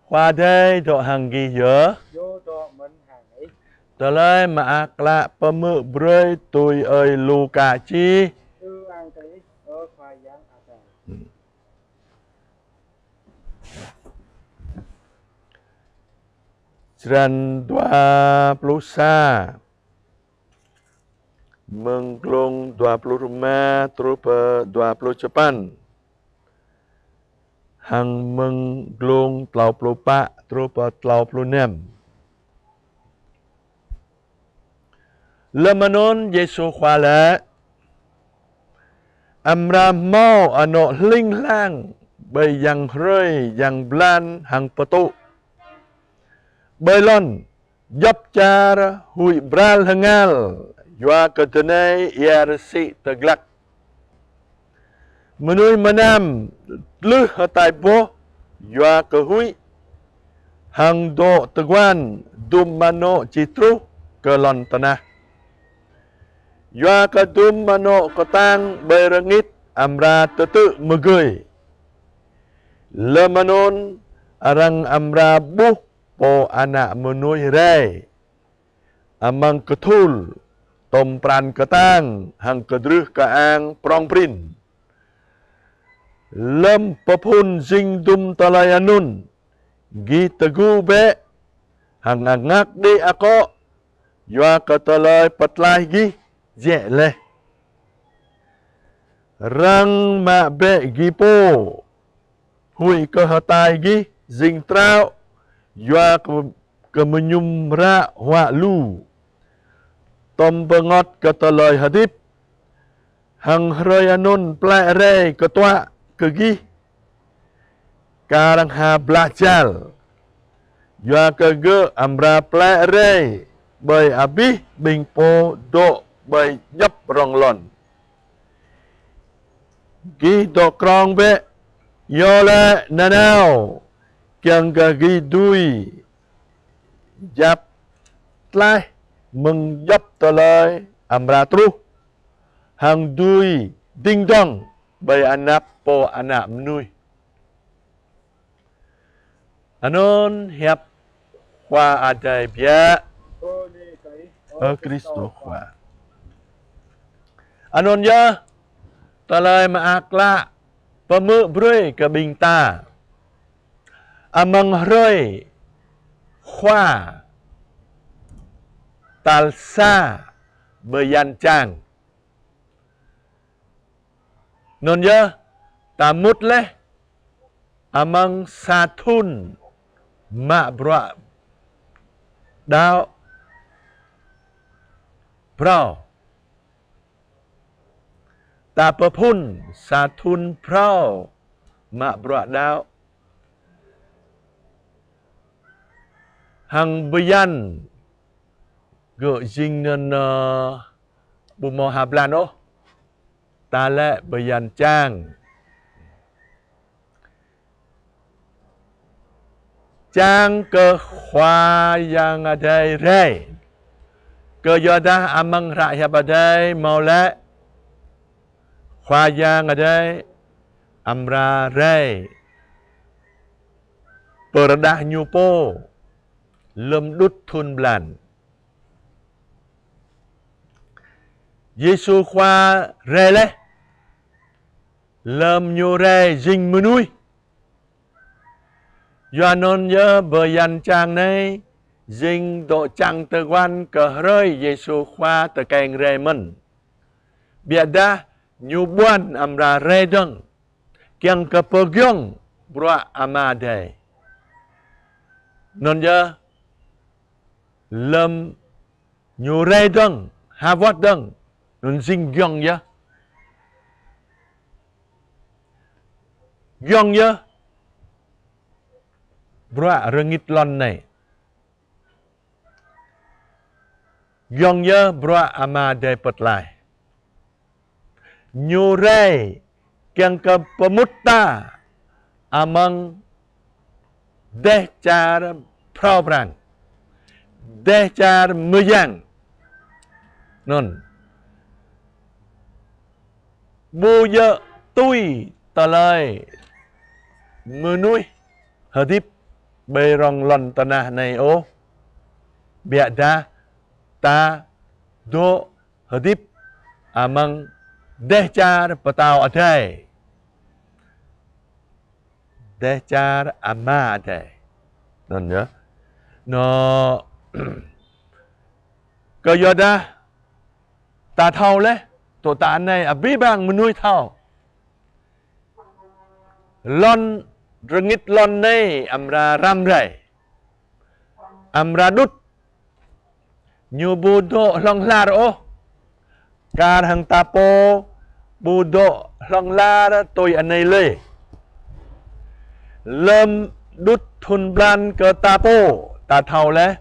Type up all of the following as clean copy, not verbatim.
Khoa đây độ hàng ghi nhớ. vô độ mình hàng ấy Tờ lời mà ác lạ bơ mự brơi tôi ơi lù cả chi. tư ăn cái ở khoai giang à trời Trần 20 Mengklung 25 Trupa 28 Hang mengklung 34 Trupa 36 Lemanon Yesu khwala Amra mau ano linh lang Bởi yang rơi yang blan hang petu Bởi lon Dập cara hui bral hangal Yua ketenai si teglak Menui menam Luh hatai po Yua kehui Hang do tegwan Dum mano citru Kelon tanah Yua ke dum mano kotang Berengit amra tetu megui Lemanon Arang amra buh Po anak menui rai Amang ketul Tom pran ketang Hang kedruh kaang prong prin Lem pepun zing dum talayanun Gi tegu be Hang angak di ako Yua ketalai petlai gi Jek leh Rang mak be gi po Hui kehatai gi Zing trao Yua kemenyum ra hua lu Tom pengot ketalai hadip Hang hrayanun plek rei ketua kegi Karang ha belajal Yua kege amra plek rei Bai abih bing po dok bai jap ronglon Gi dok krong be Yole nanau Kiang kegi dui Jap tlai Mengjap talai amra truh Hang dui ding dong Bai anak po anak menui Anon hiap Khoa adai biak cô đi cái Kristo khoa Anon ya Talai maakla Pemuk brui ke bingta Amang hroi Khoa Talsa Beyan chang Non ya Tamut leh Amang satun Mak bra Dao Prao Ta pepun Satun prao Mak bra dao Hang beyan Gợi dinh nên Bù mò hà blan ô Ta lệ beyan chang Chang ke khoa yang adai rei Ke yodah amang rakyat adai mau lệ Khoa yang adai Amra rei Perdah nyupo Lem đút thun blan Yesu khoa rei leh Lem nyu rei dinh menui Yoanon nhớ beyan chang này Dinh độ chang tờ quan Ke rơi Yesu khoa tờ kèng rei men Biada nyu buan amra rei deng Kiang ke pegiong Bra amadai Non nhớ Lem nyu rei deng Havot deng Non dinh giong ya Giong ya Bra rengit lon này Giong ya bra amadai petlai Nyu rei Kiang ke pemutta Amang Deh cara prao brang Deh cara meyang Non Bu ya tui talai Menui Hadip berong lon tanah này ô biada ta do hadip amang dehcar petau adai dehcar ama adai non nhớ nó cơ do da ta thâu le tổ ta này à bí bang menui thâu lon rengit lon này amra ram rai amra dut nyu budo long lar o kar hang tapo budo long lar tôi anh này le lâm đút thun blan cơ tapo ta thâu le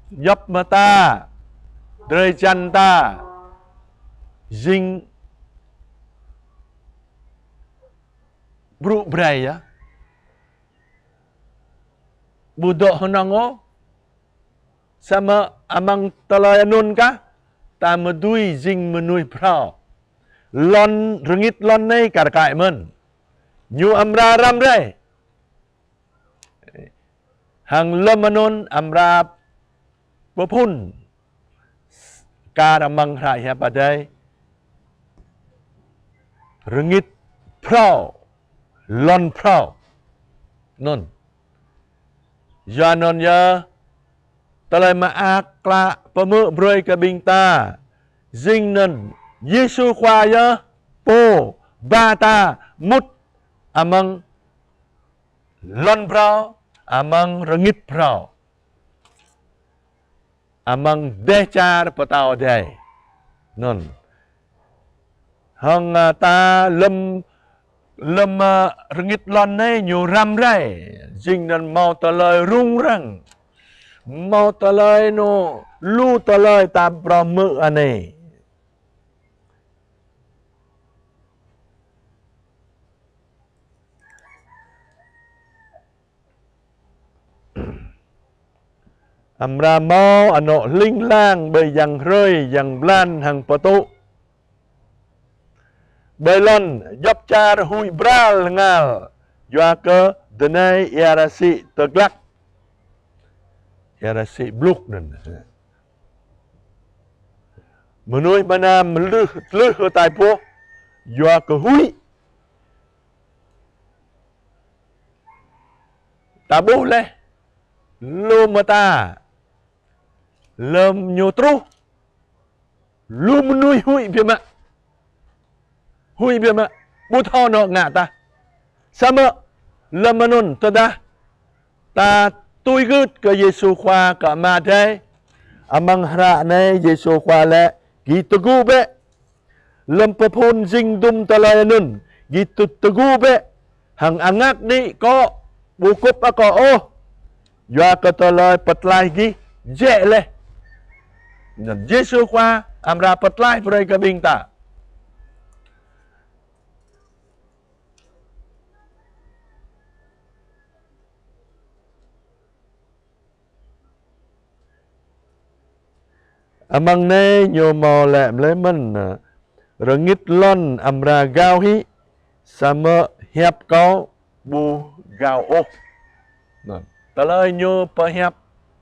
dấp mà ta đời chân ta dinh bru bray ya budo honango sama amang talayanun ka ta medui jing menui prao lon rengit lon nei kar kai men nyu amra ram rai hang lemanon amra popun kar amang rai ha padai rengit prao lon prao non Janon ya talai maakla pemu broi ke binta zingnen Yesu kwa ya po bata mut amang lon prao amang rengit prao amang dechar patao dai non hang ta lem rengit lon này nhiều ram rai jing nan mau ta lời rung rang mau ta lời no lu ta lời ta pra mự ane amra mau ano linh lang bơi yang rơi yang blan hang patu Belon job cara hui bral ngal jua ke denai iarasi teglak iarasi bluk nan menui mana meleh tai po jua ke hui ta boleh lu mata lem nyutru lu menui hui pia mak hui biar mak buthau no ngạ ta sama lemanun ta tui gud ke Yesu khoa ka ma dai amang hra ne Yesu khoa le gitu gu be lem popun jing dum talayanun gitu tugu be hang angak ni ko bukup ako o ya ka talay patlay gi je le Yesu khoa amra patlay pray ka bingta amang ne nyo mau lem le men rengit lon amra gao hi sama hiap kau bu gao o ta lời nyo pa hiap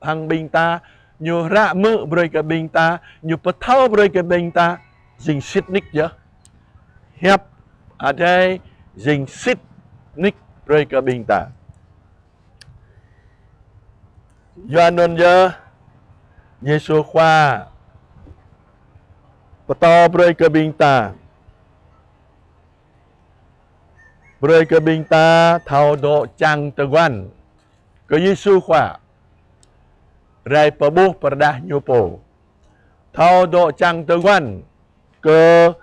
hang bing ta nyo ra mự broi ka bing ta nyo pa thau broi ka bing ta jing sit nik ya hiap adai jing sit nik broi ka bing ta Yohanon ya Yesu khoa Pato broi ke binta thao do chang teguan ke Yesu khoa rai pabuh perdah nyopo thao do chang teguan ke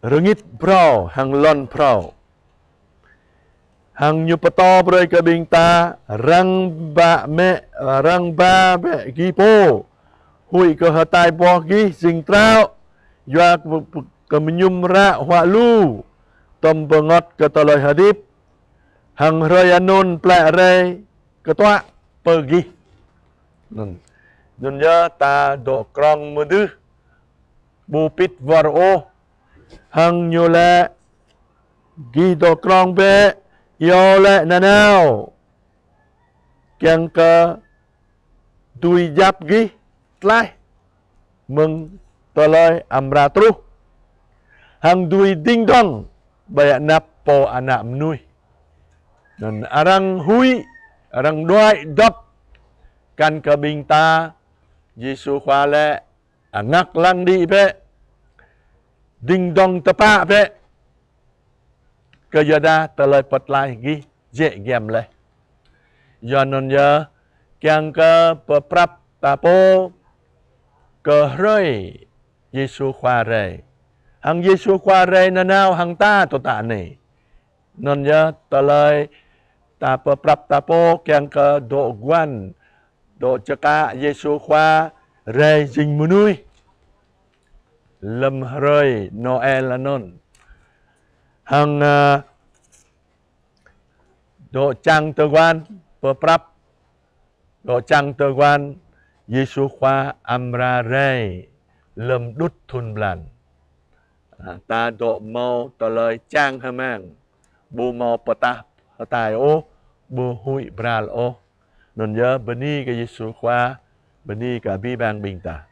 rengit pro hang lon pro hang nyupato broi ke binta rang ba be gipo hui ke hatai po gi sing trao ya ke menyum ra hwa lu tom bengot ke toloi hadip hang royanun plek re ke tua pergi nun ya ta do krong mudu bupit waro hang nyole gi do krong be yo le nanao Kiang ke Dui jap gi Tlai Meng Toloi amra terus Hang dui ding dong Bayak nap po anak menui Dan arang hui Arang doai dop Kan ke bingta Yesu khóa lệ ngắc lăng đi pe Ding dong tepa pe Ke yada telai petlai gi Je gem le Yanon ya Kiang ke peprap tapo Ke rơi Yesu khóa rei Hang Yesu khóa rei na nào hang ta to ta này Non ya telai Ta peprap tapo Kiang ke do guan Do ceka Yesu khóa rei jing menui Lâm rơi Noel là non Hằng Độ chăng tơ quan Pơ prap Độ chăng tơ quan Giê-xu khoa amra rei Lâm đút thun blan Ta độ mau tờ lời chang hơ mang Bù mau bờ ta Hơ tài ô Bù hụi bral ô Nôn nhớ bờ ni cái Giê-xu khoa Bờ ni cả bi bang bình ta